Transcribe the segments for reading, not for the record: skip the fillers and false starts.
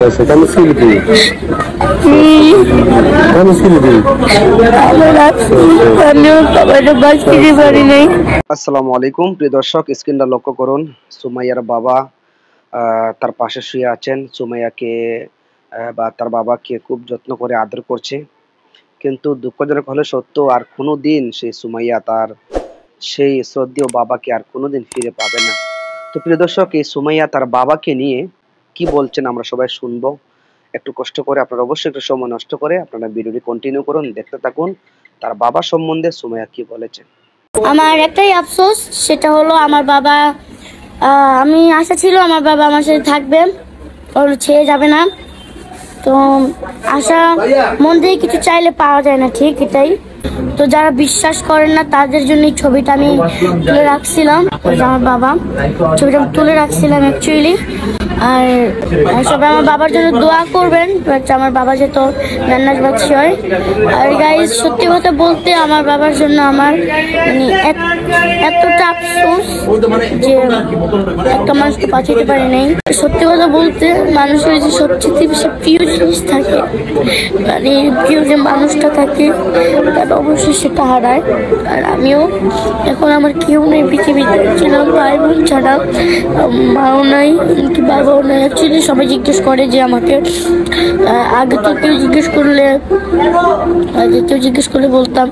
আছে কেন ছিলি আসসালামু আলাইকুম প্রিয় দর্শক, স্ক্রিনটা লক্ষ্য করুন। সুমাইয়ার বাবা তার পাশে শুয়ে আছেন। সুমাইয়াকে বা তার বাবাকে খুব যত্ন করে আদর করছে, কিন্তু দুঃখজনক হলে সত্য, আর কোনোদিন সেই সুমাইয়া তার সেই শ্রদ্ধেয় বাবাকে আর কোনোদিন ফিরে পাবে না। তো প্রিয় দর্শক, এই সুমাইয়া তার বাবাকে নিয়ে কি বলছেন আমরা সবাই শুনবো। একটু কষ্ট করে আপনারা অবশ্যই একটু সময় নষ্ট করে আপনারা ভিডিওটি কন্টিনিউ করুন, দেখতে থাকুন তার বাবা সম্বন্ধে সুমাইয়া কি বলেছেন। আমার একটাই আফসোস, সেটা হলো আমার বাবা, আমি আশা ছিল আমার বাবা আমার সাথে থাকবে, ওর ছেড়ে যাবে না। তো আশা মন থেকে কিছু চাইলে পাওয়া যায় না, ঠিক এটাই। তো যারা বিশ্বাস করেন না তাদের জন্য এই ছবিটা আমি তুলে রাখছিলাম। আমার বাবা ছবিটা তুলে রাখছিলাম অ্যাকচুয়ালি। আর সবাই আমার বাবার জন্য দোয়া করবেন, আমার বাবা যেহেতু রান্নার বাচ্চি হয়। আর গাইজ, সত্যি কথা বলতে আমার বাবার জন্য আমার মানে এতটা আফসোস যে একটা মানুষকে বাঁচাতে পারি নাই। সত্যি কথা বলতে মানুষের যে সবচেয়ে বেশি প্রিয় জিনিস থাকে, মানে প্রিয় যে মানুষটা থাকে, তার অবশ্যই সেটা হারায়। আর আমিও এখন আমার কেউ নেই পৃথিবীতে, ছিলাম ভাই বোন ছাড়া, মাও নাই কি বাবাও নাই। অ্যাকচুয়ালি সবাই জিজ্ঞেস করে যে আমাকে, আগে তো কেউ জিজ্ঞেস করলে বলতাম।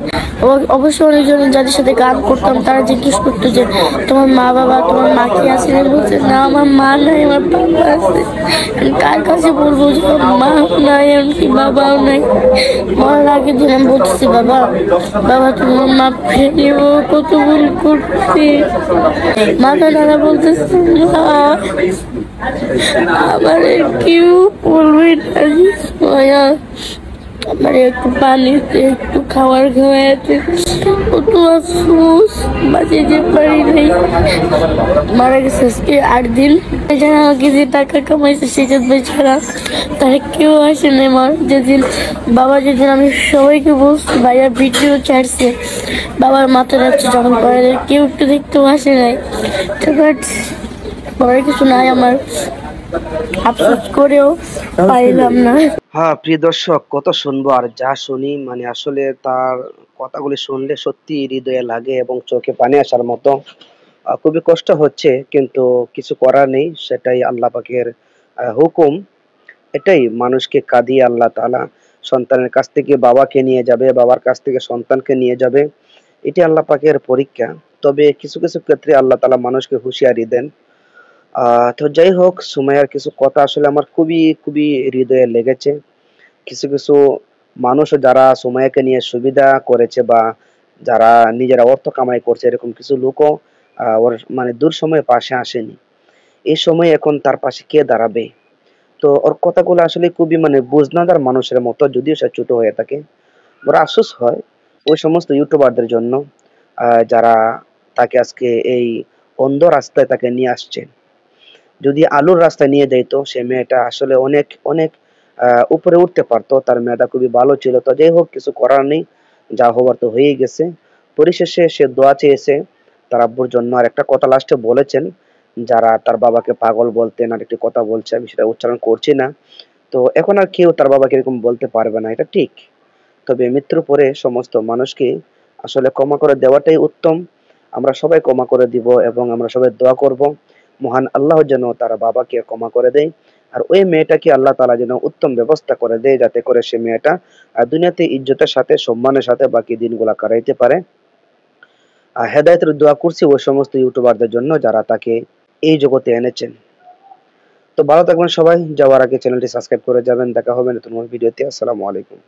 অবশ্যই অনেকজন যাদের সাথে গান করতাম তারা জিজ্ঞেস করতো যে তোমার মা বাবা, তোমার মা কি আছে? বলছে না, আমার মা নাই, আমার বাবা আছে। আমি কার কাছে বলবো যে মা নাই এমনকি বাবাও নাই? মরার আগের দিন আমি বলতেছি, বাবা বাবা তোমার মা ফেলিও, কত ভুল করছি। মাথা নাড়া বলতেছে আমার কেউ বলবে না, আমার একটু পানিতে একটু খাবার খাওয়াতে কত আফসোস, বাঁচিয়ে পারি নাই। মারা গেছে আজকে 8 দিন। যারা আমাকে যে টাকা কামাইছে সেজন্য বেচারা তারা কেউ আসে না। আমার যেদিন আমি সবাইকে বলছি ভাইয়া ভিডিও ছাড়ছে, বাবার মাথা যাচ্ছে যখন কেউ একটু দেখতেও আসে নাই। তো বাট বলার কিছু নাই, আমার আফসোস করেও পাইলাম না। হ্যাঁ প্রিয় দর্শক, কত শুনবো আর যা শুনি, মানে আসলে তার কথাগুলি শুনলে সত্যি হৃদয়ে লাগে এবং চোখে পানি আসার মতো। খুবই কষ্ট হচ্ছে, কিন্তু কিছু করার নেই, সেটাই আল্লাহ পাকের হুকুম। এটাই মানুষকে কাঁদিয়ে আল্লাহ তাআলা সন্তানের কাছ থেকে বাবাকে নিয়ে যাবে, বাবার কাছ থেকে সন্তানকে নিয়ে যাবে। এটি আল্লাহ পাকের পরীক্ষা। তবে কিছু কিছু ক্ষেত্রে আল্লাহ তাআলা মানুষকে হুঁশিয়ারি দেন। তো যাই হোক, সুমাইয়ার কিছু কথা আসলে আমার খুবই খুবই হৃদয়ে লেগেছে। কিছু কিছু মানুষ যারা সুমাইয়াকে নিয়ে সুবিধা করেছে বা যারা নিজেরা অর্থ কামাই করছে, এরকম কিছু লোকও ওর মানে দূর সময়ে পাশে আসেনি। এই সময় এখন তার পাশে কে দাঁড়াবে? তো ওর কথাগুলো আসলে খুবই মানে বুঝনাদার মানুষের মতো, যদিও সে ছোট হয়ে থাকে। বড় আফসোস হয় ওই সমস্ত ইউটিউবারদের জন্য যারা তাকে আজকে এই অন্ধ রাস্তায় তাকে নিয়ে আসছে। যদি আলোর রাস্তায় নিয়ে যাইতো, সে মেয়েটা আসলে অনেক অনেক উপরে উঠতে পারতো, তার মেয়েটা খুবই ভালো ছিল। তো যাই হোক, কিছু করার নেই, যা হবার তো হয়েই গেছে। পরিশেষে সে দোয়া চেয়েছে তার আব্বুর জন্য। আর একটা কথা লাস্টে বলেছেন, যারা তার বাবাকে পাগল বলতেন, আর একটি কথা বলছে, আমি সেটা উচ্চারণ করছি না। তো এখন আর কেউ তার বাবাকে এরকম বলতে পারবে না, এটা ঠিক। তবে মৃত্যুর পরে সমস্ত মানুষকে আসলে ক্ষমা করে দেওয়াটাই উত্তম। আমরা সবাই ক্ষমা করে দিব এবং আমরা সবাই দোয়া করব মহান আল্লাহ যেন তার বাবাকে ক্ষমা করে দেয়। আর ওই মেয়েটাকে আল্লাহ তাআলা যেন উত্তম ব্যবস্থা করে দেয়, যাতে করে সে মেয়েটা দুনিয়াতে ইজ্জতের সাথে সম্মানের সাথে বাকি দিনগুলা কাটাইতে পারে। হেদায়েতের দোয়া করছি ওই সমস্ত ইউটিউবারদের জন্য যারা তাকে এই জগতে এনেছেন। তো ভালো থাকবেন সবাই, যাওয়ার আগে চ্যানেলটি সাবস্ক্রাইব করে যাবেন। দেখা হবে নতুন ভিডিওতে। আসসালামু আলাইকুম।